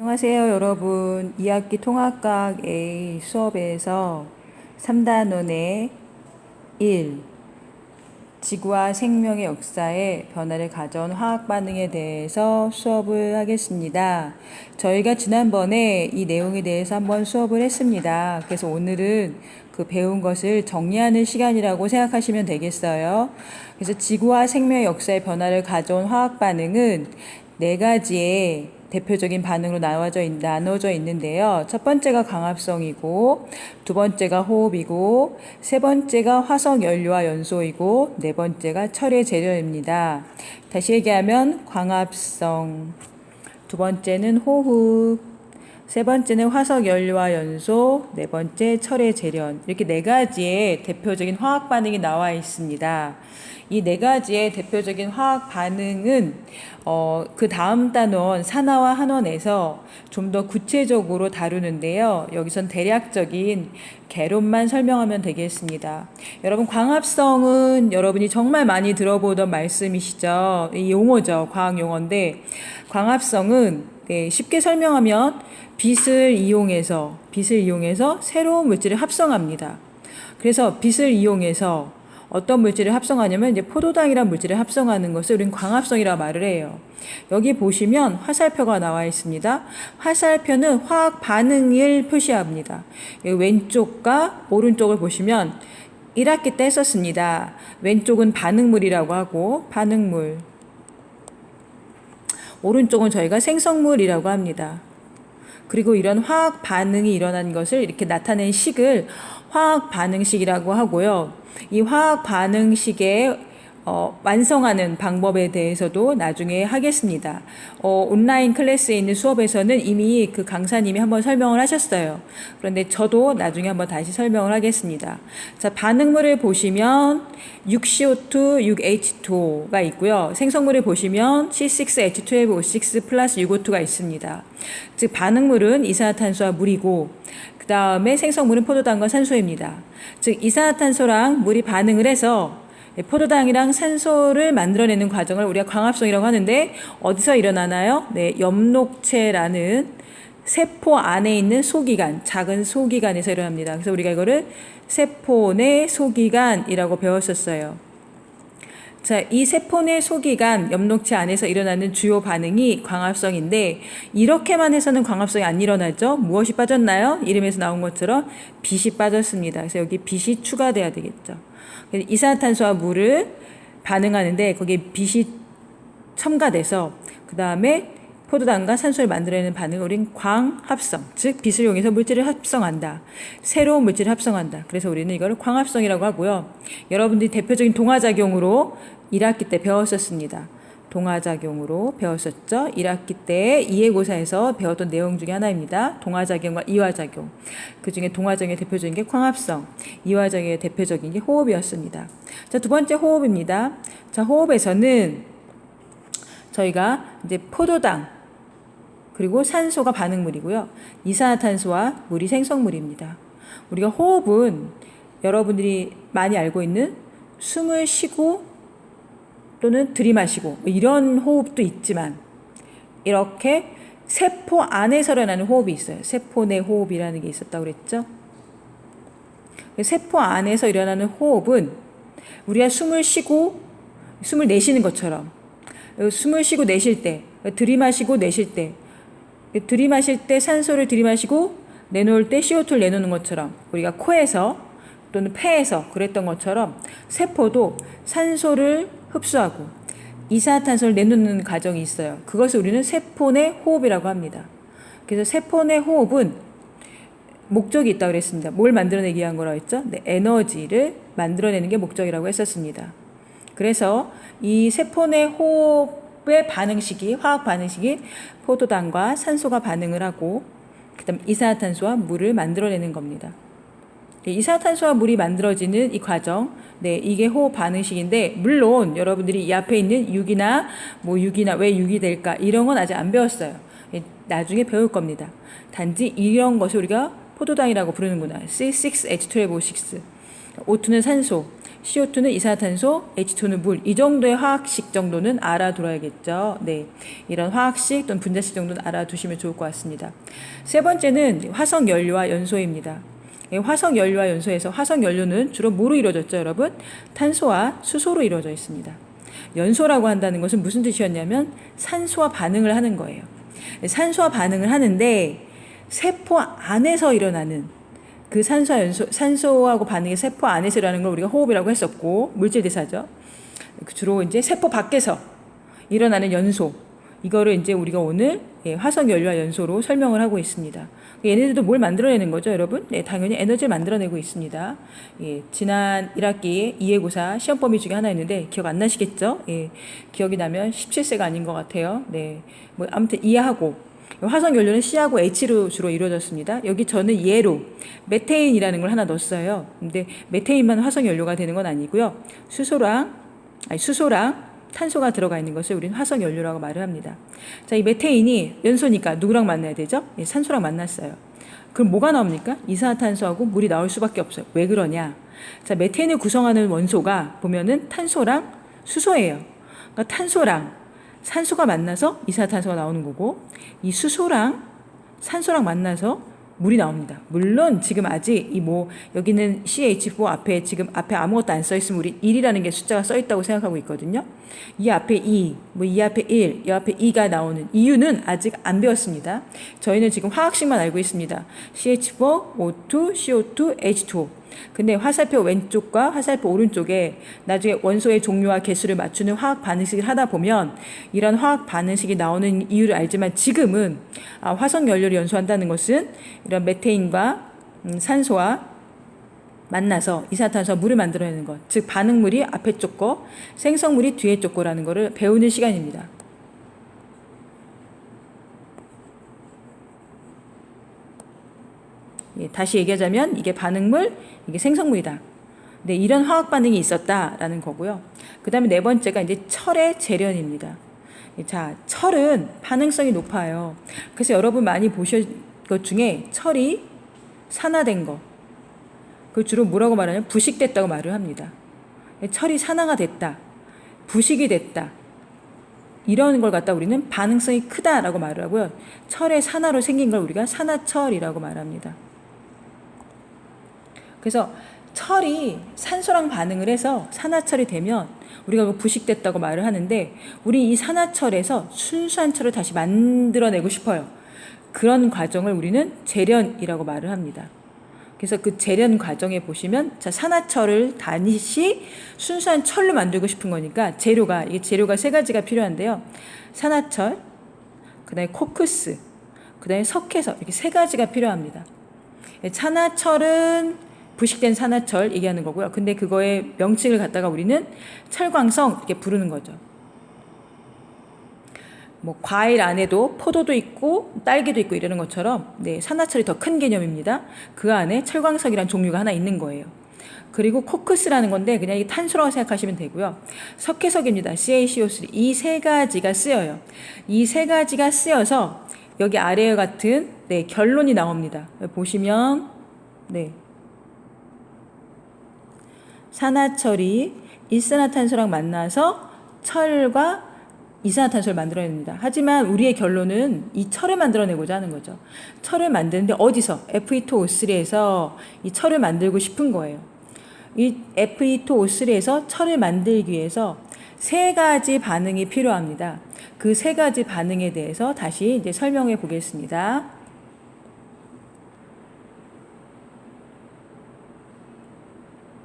안녕하세요, 여러분. 2학기 통합과학 A 수업에서 3단원의 1. 지구와 생명의 역사에 변화를 가져온 화학 반응에 대해서 수업을 하겠습니다. 저희가 지난번에 이 내용에 대해서 한번 수업을 했습니다. 그래서 오늘은 그 배운 것을 정리하는 시간이라고 생각하시면 되겠어요. 그래서 지구와 생명의 역사에 변화를 가져온 화학 반응은 네 가지의 대표적인 반응으로 나눠져 있는데요. 첫 번째가 광합성이고, 두 번째가 호흡이고, 세 번째가 화석 연료와 연소이고, 네 번째가 철의 재련입니다. 다시 얘기하면 광합성, 두 번째는 호흡, 세 번째는 화석 연료와 연소, 네 번째 철의 재련. 이렇게 네 가지의 대표적인 화학 반응이 나와 있습니다. 이 네 가지의 대표적인 화학 반응은 그 다음 단원 산화와 한원에서 좀 더 구체적으로 다루는데요. 여기선 대략적인 개론만 설명하면 되겠습니다. 여러분, 광합성은 여러분이 정말 많이 들어보던 말씀이시죠. 이 용어죠. 과학 용어인데 광합성은 쉽게 설명하면 빛을 이용해서 새로운 물질을 합성합니다. 그래서 빛을 이용해서 어떤 물질을 합성하냐면 이제 포도당이라는 물질을 합성하는 것을 우리는 광합성이라고 말을 해요. 여기 보시면 화살표가 나와 있습니다. 화살표는 화학 반응을 표시합니다. 왼쪽과 오른쪽을 보시면 1학기 때 썼습니다. 왼쪽은 반응물이라고 하고 반응물, 오른쪽은 저희가 생성물이라고 합니다. 그리고 이런 화학 반응이 일어난 것을 이렇게 나타낸 식을 화학 반응식이라고 하고요. 이 화학 반응식의 완성하는 방법에 대해서도 나중에 하겠습니다. 온라인 클래스에 있는 수업에서는 이미 그 강사님이 한번 설명을 하셨어요. 그런데 저도 나중에 한번 다시 설명을 하겠습니다. 자, 반응물을 보시면 6CO2, 6H2가 있고요. 생성물을 보시면 C6H12O6 플러스 6O2가 있습니다. 즉 반응물은 이산화탄소와 물이고 그 다음에 생성물은 포도당과 산소입니다. 즉 이산화탄소랑 물이 반응을 해서 포도당이랑 산소를 만들어내는 과정을 우리가 광합성이라고 하는데 어디서 일어나나요? 네, 엽록체라는 세포 안에 있는 소기관, 작은 소기관에서 일어납니다. 그래서 우리가 이거를 세포 내 소기관이라고 배웠었어요. 자, 이 세포 내 소기관, 엽록체 안에서 일어나는 주요 반응이 광합성인데 이렇게만 해서는 광합성이 안 일어나죠. 무엇이 빠졌나요? 이름에서 나온 것처럼 빛이 빠졌습니다. 그래서 여기 빛이 추가돼야 되겠죠. 이산화탄소와 물을 반응하는데 거기에 빛이 첨가돼서 그 다음에 포도당과 산소를 만들어내는 반응을 우리는 광합성, 즉 빛을 이용해서 물질을 합성한다. 새로운 물질을 합성한다. 그래서 우리는 이걸 광합성이라고 하고요. 여러분들이 대표적인 동화작용으로 1학기 때 배웠었습니다. 동화작용으로 배웠었죠. 1학기 때 이해고사에서 배웠던 내용 중에 하나입니다. 동화작용과 이화작용. 그 중에 동화작용의 대표적인 게 광합성, 이화작용의 대표적인 게 호흡이었습니다. 자, 두 번째 호흡입니다. 자, 호흡에서는 저희가 이제 포도당, 그리고 산소가 반응물이고요. 이산화탄소와 물이 생성물입니다. 우리가 호흡은 여러분들이 많이 알고 있는 숨을 쉬고 또는 들이마시고 이런 호흡도 있지만 이렇게 세포 안에서 일어나는 호흡이 있어요. 세포 내 호흡이라는 게 있었다고 그랬죠. 세포 안에서 일어나는 호흡은 우리가 숨을 쉬고 숨을 내쉬는 것처럼 숨을 쉬고 내쉴 때, 들이마시고 내쉴 때, 들이마실 때 산소를 들이마시고 내놓을 때 CO2를 내놓는 것처럼 우리가 코에서 또는 폐에서 그랬던 것처럼 세포도 산소를 흡수하고 이산화탄소를 내놓는 과정이 있어요. 그것을 우리는 세포 내 호흡이라고 합니다. 그래서 세포 내 호흡은 목적이 있다고 그랬습니다. 뭘 만들어내기 위한 거라고 했죠? 네, 에너지를 만들어내는 게 목적이라고 했었습니다. 그래서 이 세포 내 호흡의 반응식이, 화학 반응식이 포도당과 산소가 반응을 하고 그다음 이산화탄소와 물을 만들어내는 겁니다. 이산화탄소와 물이 만들어지는 이 과정, 네, 이게 호흡 반응식인데 물론 여러분들이 이 앞에 있는 육이나 왜 육이 될까 이런 건 아직 안 배웠어요. 나중에 배울 겁니다. 단지 이런 것을 우리가 포도당이라고 부르는구나. C6H12O6. O2는 산소, CO2는 이산화탄소, H2는 물. 이 정도의 화학식 정도는 알아둬야겠죠. 네. 이런 화학식 또는 분자식 정도는 알아두시면 좋을 것 같습니다. 세 번째는 화석 연료와 연소입니다. 화석 연료와 연소에서 화석 연료는 주로 뭐로 이루어졌죠, 여러분? 탄소와 수소로 이루어져 있습니다. 연소라고 한다는 것은 무슨 뜻이었냐면 산소와 반응을 하는 거예요. 산소와 반응을 하는데 세포 안에서 일어나는 그 산소하고 반응이 세포 안에서 일어나는 걸 우리가 호흡이라고 했었고, 물질 대사죠. 주로 이제 세포 밖에서 일어나는 연소. 이거를 이제 우리가 오늘 화석 연료와 연소로 설명을 하고 있습니다. 얘네들도 뭘 만들어내는 거죠, 여러분? 네, 당연히 에너지를 만들어내고 있습니다. 예, 지난 1학기에 이해고사 시험 범위 중에 하나 있는데 기억 안 나시겠죠? 예, 기억이 나면 17세가 아닌 것 같아요. 네, 뭐 아무튼 이해하고. 화석 연료는 C하고 H로 주로 이루어졌습니다. 여기 저는 예로 메테인이라는 걸 하나 넣었어요. 근데 메테인만 화석 연료가 되는 건 아니고요. 수소랑 탄소가 들어가 있는 것을 우리는 화석 연료라고 말을 합니다. 자, 이 메테인이 연소니까 누구랑 만나야 되죠? 예, 산소랑 만났어요. 그럼 뭐가 나옵니까? 이산화탄소하고 물이 나올 수밖에 없어요. 왜 그러냐? 자, 메테인을 구성하는 원소가 보면은 탄소랑 수소예요. 그러니까 탄소랑 산소가 만나서 이산화탄소가 나오는 거고, 이 수소랑 산소랑 만나서 물이 나옵니다. 물론 지금 아직 여기는 CH4 앞에 지금 앞에 아무것도 안 써 있으면 우리 1이라는 게 숫자가 써 있다고 생각하고 있거든요. 이 앞에 2, 이 앞에 1, 이 앞에 2가 나오는 이유는 아직 안 배웠습니다. 저희는 지금 화학식만 알고 있습니다. CH4, O2, CO2, H2O. 근데 화살표 왼쪽과 화살표 오른쪽에 나중에 원소의 종류와 개수를 맞추는 화학 반응식을 하다 보면 이런 화학 반응식이 나오는 이유를 알지만 지금은 화석 연료를 연소한다는 것은 이런 메테인과 산소와 만나서 이산화탄소와 물을 만들어내는 것, 즉 반응물이 앞에 쪽 거, 생성물이 뒤에 쪽 거라는 것을 배우는 시간입니다. 예, 다시 얘기하자면 이게 반응물, 이게 생성물이다. 네, 이런 화학 반응이 있었다라는 거고요. 그 다음에 네 번째가 이제 철의 재련입니다. 자, 철은 반응성이 높아요. 그래서 여러분 많이 보신 것 중에 철이 산화된 거, 그 주로 뭐라고 말하냐면 부식됐다고 말을 합니다. 철이 산화가 됐다, 부식이 됐다, 이런 걸 갖다 우리는 반응성이 크다라고 말을 하고요. 철의 산화로 생긴 걸 우리가 산화철이라고 말합니다. 그래서 철이 산소랑 반응을 해서 산화철이 되면 우리가 부식됐다고 말을 하는데, 우리 이 산화철에서 순수한 철을 다시 만들어내고 싶어요. 그런 과정을 우리는 재련이라고 말을 합니다. 그래서 그 재련 과정에 보시면, 자, 산화철을 다시 순수한 철로 만들고 싶은 거니까 재료가 세 가지가 필요한데요. 산화철, 그 다음에 코크스, 그 다음에 석회석, 이렇게 세 가지가 필요합니다. 산화철은 부식된 산화철 얘기하는 거고요. 근데 그거의 명칭을 갖다가 우리는 철광성 이렇게 부르는 거죠. 뭐 과일 안에도 포도도 있고 딸기도 있고 이러는 것처럼, 네, 산화철이 더 큰 개념입니다. 그 안에 철광석이라는 종류가 하나 있는 거예요. 그리고 코크스라는 건데 그냥 이게 탄소라고 생각하시면 되고요. 석회석입니다. CaCO3. 이 세 가지가 쓰여요. 이 세 가지가 쓰여서 여기 아래와 같은, 네, 결론이 나옵니다. 보시면, 네, 산화철이 일산화탄소랑 만나서 철과 이산화탄소를 만들어냅니다. 하지만 우리의 결론은 이 철을 만들어내고자 하는 거죠. 철을 만드는데 어디서? Fe2O3에서 이 철을 만들고 싶은 거예요. 이 Fe2O3에서 철을 만들기 위해서 세 가지 반응이 필요합니다. 그 세 가지 반응에 대해서 다시 이제 설명해 보겠습니다.